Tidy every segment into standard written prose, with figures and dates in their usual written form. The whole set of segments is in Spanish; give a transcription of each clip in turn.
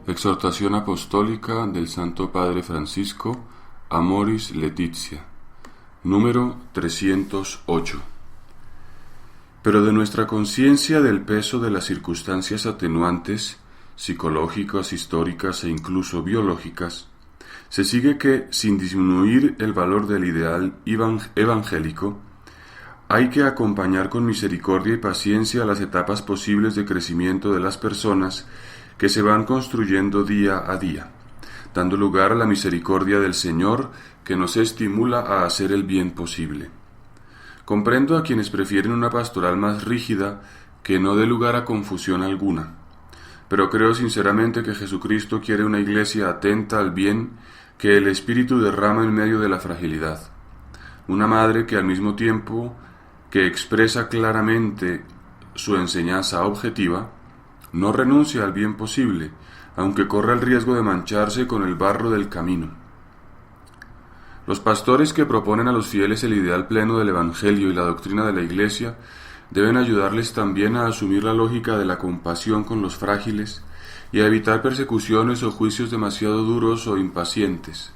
Exhortación apostólica del Santo Padre Francisco, Amoris Laetitia, número 308. Pero de nuestra conciencia del peso de las circunstancias atenuantes, psicológicas, históricas e incluso biológicas, se sigue que, sin disminuir el valor del ideal evangélico, hay que acompañar con misericordia y paciencia las etapas posibles de crecimiento de las personas que se van construyendo día a día, dando lugar a la misericordia del Señor que nos estimula a hacer el bien posible. Comprendo a quienes prefieren una pastoral más rígida que no dé lugar a confusión alguna, pero creo sinceramente que Jesucristo quiere una iglesia atenta al bien que el Espíritu derrama en medio de la fragilidad, una madre que al mismo tiempo que expresa claramente su enseñanza objetiva, no renuncia al bien posible, aunque corra el riesgo de mancharse con el barro del camino. Los pastores que proponen a los fieles el ideal pleno del Evangelio y la doctrina de la Iglesia deben ayudarles también a asumir la lógica de la compasión con los frágiles y a evitar persecuciones o juicios demasiado duros o impacientes.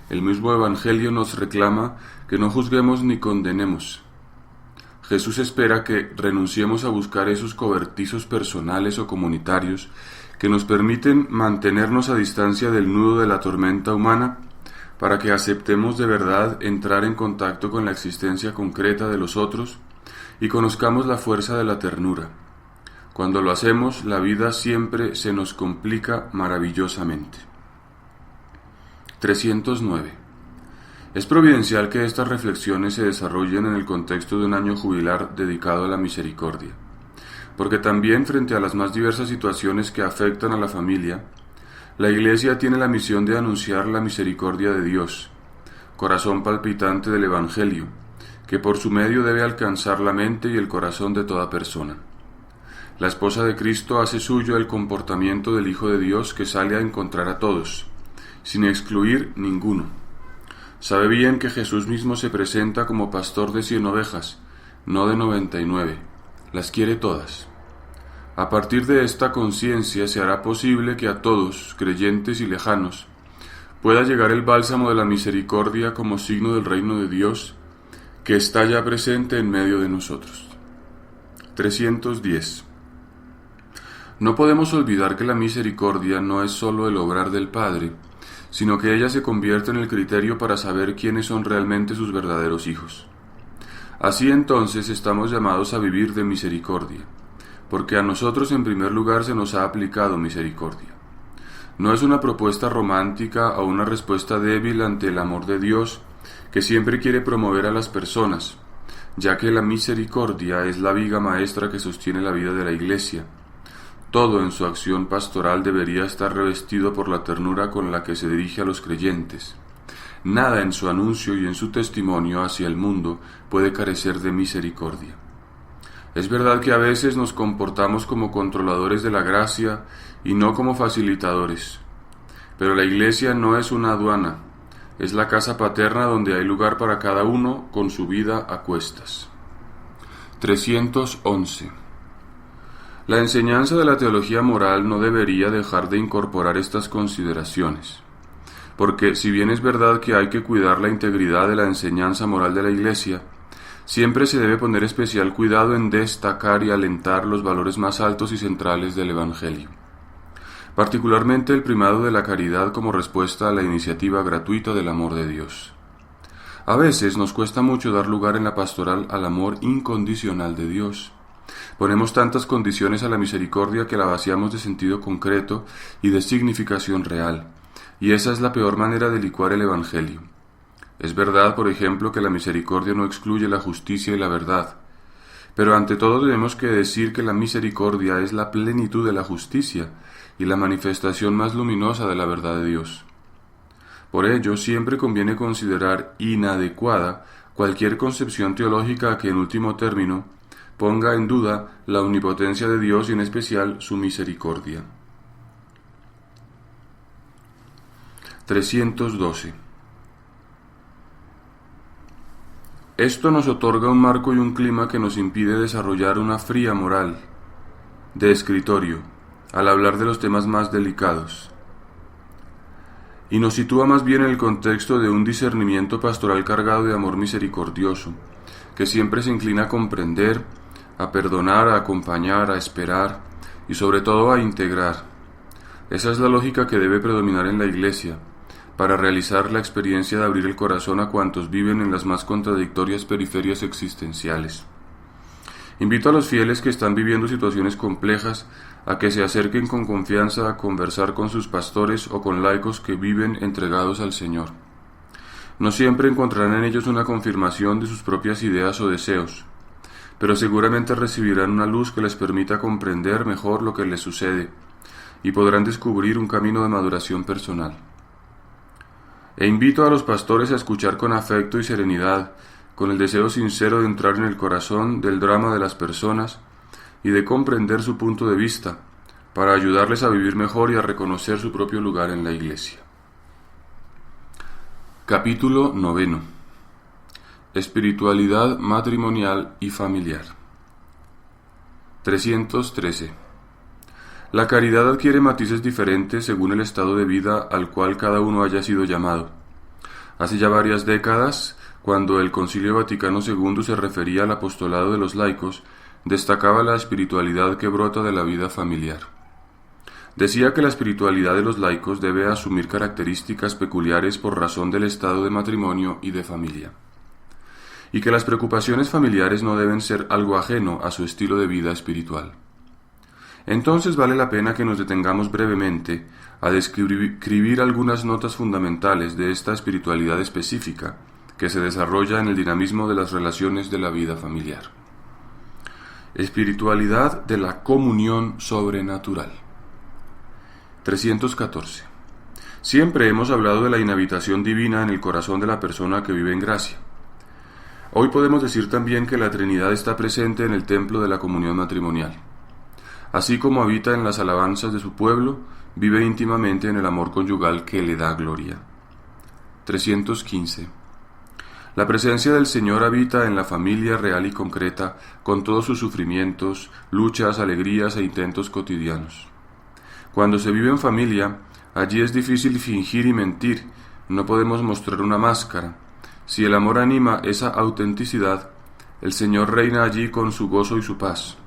El mismo Evangelio nos reclama que no juzguemos ni condenemos. Jesús espera que renunciemos a buscar esos cobertizos personales o comunitarios que nos permiten mantenernos a distancia del nudo de la tormenta humana para que aceptemos de verdad entrar en contacto con la existencia concreta de los otros y conozcamos la fuerza de la ternura. Cuando lo hacemos, la vida siempre se nos complica maravillosamente. 309. Es providencial que estas reflexiones se desarrollen en el contexto de un año jubilar dedicado a la misericordia, porque también frente a las más diversas situaciones que afectan a la familia, la Iglesia tiene la misión de anunciar la misericordia de Dios, corazón palpitante del Evangelio, que por su medio debe alcanzar la mente y el corazón de toda persona. La esposa de Cristo hace suyo el comportamiento del Hijo de Dios que sale a encontrar a todos, sin excluir ninguno. Sabe bien que Jesús mismo se presenta como pastor de 100 ovejas, no de 99. Las quiere todas. A partir de esta conciencia se hará posible que a todos, creyentes y lejanos, pueda llegar el bálsamo de la misericordia como signo del reino de Dios que está ya presente en medio de nosotros. 310. No podemos olvidar que la misericordia no es sólo el obrar del Padre, sino que ella se convierte en el criterio para saber quiénes son realmente sus verdaderos hijos. Así entonces estamos llamados a vivir de misericordia, porque a nosotros en primer lugar se nos ha aplicado misericordia. No es una propuesta romántica o una respuesta débil ante el amor de Dios que siempre quiere promover a las personas, ya que la misericordia es la viga maestra que sostiene la vida de la Iglesia. Todo en su acción pastoral debería estar revestido por la ternura con la que se dirige a los creyentes. Nada en su anuncio y en su testimonio hacia el mundo puede carecer de misericordia. Es verdad que a veces nos comportamos como controladores de la gracia y no como facilitadores. Pero la Iglesia no es una aduana, es la casa paterna donde hay lugar para cada uno con su vida a cuestas. 311. La enseñanza de la teología moral no debería dejar de incorporar estas consideraciones, porque si bien es verdad que hay que cuidar la integridad de la enseñanza moral de la Iglesia, siempre se debe poner especial cuidado en destacar y alentar los valores más altos y centrales del Evangelio, particularmente el primado de la caridad como respuesta a la iniciativa gratuita del amor de Dios. A veces nos cuesta mucho dar lugar en la pastoral al amor incondicional de Dios. Ponemos tantas condiciones a la misericordia que la vaciamos de sentido concreto y de significación real, y esa es la peor manera de licuar el Evangelio. Es verdad, por ejemplo, que la misericordia no excluye la justicia y la verdad, pero ante todo tenemos que decir que la misericordia es la plenitud de la justicia y la manifestación más luminosa de la verdad de Dios. Por ello, siempre conviene considerar inadecuada cualquier concepción teológica que en último término ponga en duda la omnipotencia de Dios y en especial su misericordia. 312. Esto nos otorga un marco y un clima que nos impide desarrollar una fría moral de escritorio, al hablar de los temas más delicados, y nos sitúa más bien en el contexto de un discernimiento pastoral cargado de amor misericordioso, que siempre se inclina a comprender, a perdonar, a acompañar, a esperar y sobre todo a integrar. Esa es la lógica que debe predominar en la Iglesia, para realizar la experiencia de abrir el corazón a cuantos viven en las más contradictorias periferias existenciales. Invito a los fieles que están viviendo situaciones complejas a que se acerquen con confianza a conversar con sus pastores o con laicos que viven entregados al Señor. No siempre encontrarán en ellos una confirmación de sus propias ideas o deseos, pero seguramente recibirán una luz que les permita comprender mejor lo que les sucede y podrán descubrir un camino de maduración personal. E invito a los pastores a escuchar con afecto y serenidad, con el deseo sincero de entrar en el corazón del drama de las personas y de comprender su punto de vista, para ayudarles a vivir mejor y a reconocer su propio lugar en la Iglesia. Capítulo 9. Espiritualidad matrimonial y familiar. 313. La caridad adquiere matices diferentes según el estado de vida al cual cada uno haya sido llamado. Hace ya varias décadas, cuando el Concilio Vaticano II se refería al apostolado de los laicos, destacaba la espiritualidad que brota de la vida familiar. Decía que la espiritualidad de los laicos debe asumir características peculiares por razón del estado de matrimonio y de familia, y que las preocupaciones familiares no deben ser algo ajeno a su estilo de vida espiritual. Entonces vale la pena que nos detengamos brevemente a describir algunas notas fundamentales de esta espiritualidad específica que se desarrolla en el dinamismo de las relaciones de la vida familiar. Espiritualidad de la comunión sobrenatural. 314. Siempre hemos hablado de la inhabitación divina en el corazón de la persona que vive en gracia. Hoy podemos decir también que la Trinidad está presente en el templo de la comunión matrimonial. Así como habita en las alabanzas de su pueblo, vive íntimamente en el amor conyugal que le da gloria. 315. La presencia del Señor habita en la familia real y concreta, con todos sus sufrimientos, luchas, alegrías e intentos cotidianos. Cuando se vive en familia, allí es difícil fingir y mentir, no podemos mostrar una máscara. Si el amor anima esa autenticidad, el Señor reina allí con su gozo y su paz.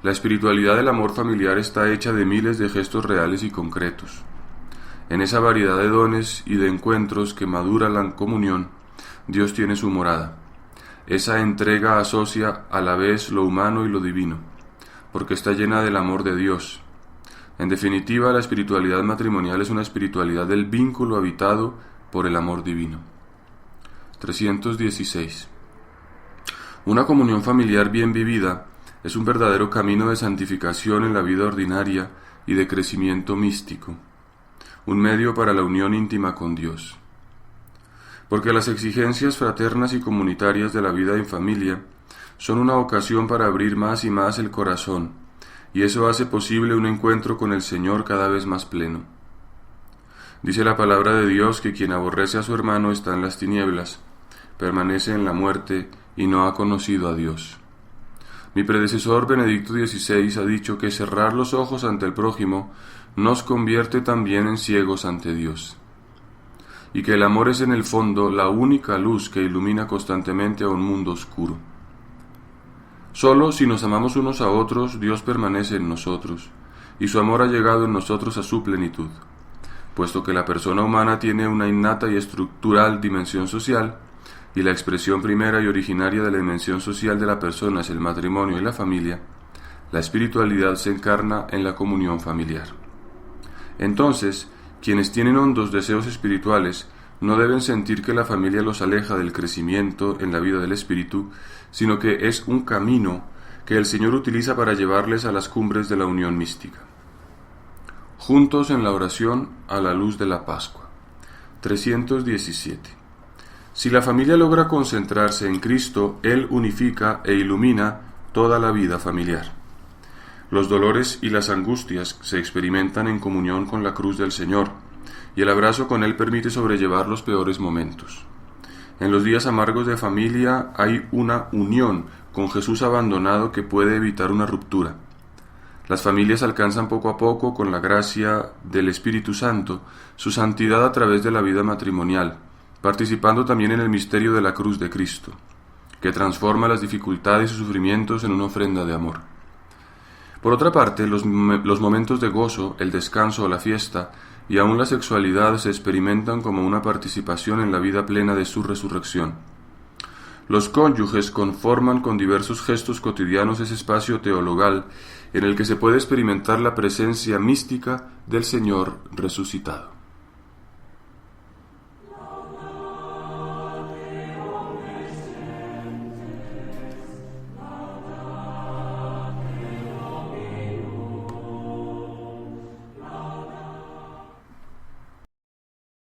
La espiritualidad del amor familiar está hecha de miles de gestos reales y concretos. En esa variedad de dones y de encuentros que madura la comunión, Dios tiene su morada. Esa entrega asocia a la vez lo humano y lo divino, porque está llena del amor de Dios. En definitiva, la espiritualidad matrimonial es una espiritualidad del vínculo habitado por el amor divino. 316. Una comunión familiar bien vivida es un verdadero camino de santificación en la vida ordinaria y de crecimiento místico, un medio para la unión íntima con Dios. Porque las exigencias fraternas y comunitarias de la vida en familia son una ocasión para abrir más y más el corazón, y eso hace posible un encuentro con el Señor cada vez más pleno. Dice la palabra de Dios que quien aborrece a su hermano está en las tinieblas, permanece en la muerte y no ha conocido a Dios. Mi predecesor Benedicto XVI ha dicho que cerrar los ojos ante el prójimo nos convierte también en ciegos ante Dios, y que el amor es en el fondo la única luz que ilumina constantemente a un mundo oscuro. Solo si nos amamos unos a otros, Dios permanece en nosotros, y su amor ha llegado en nosotros a su plenitud. Puesto que la persona humana tiene una innata y estructural dimensión social, y la expresión primera y originaria de la dimensión social de la persona es el matrimonio y la familia, la espiritualidad se encarna en la comunión familiar. Entonces, quienes tienen hondos deseos espirituales no deben sentir que la familia los aleja del crecimiento en la vida del espíritu, sino que es un camino que el Señor utiliza para llevarles a las cumbres de la unión mística. Juntos en la oración a la luz de la Pascua. 317. Si la familia logra concentrarse en Cristo, Él unifica e ilumina toda la vida familiar. Los dolores y las angustias se experimentan en comunión con la cruz del Señor, y el abrazo con Él permite sobrellevar los peores momentos. En los días amargos de familia hay una unión con Jesús abandonado que puede evitar una ruptura. Las familias alcanzan poco a poco, con la gracia del Espíritu Santo, su santidad a través de la vida matrimonial, participando también en el misterio de la cruz de Cristo, que transforma las dificultades y sufrimientos en una ofrenda de amor. Por otra parte, los momentos de gozo, el descanso o la fiesta, y aún la sexualidad se experimentan como una participación en la vida plena de su resurrección. Los cónyuges conforman con diversos gestos cotidianos ese espacio teologal en el que se puede experimentar la presencia mística del Señor resucitado.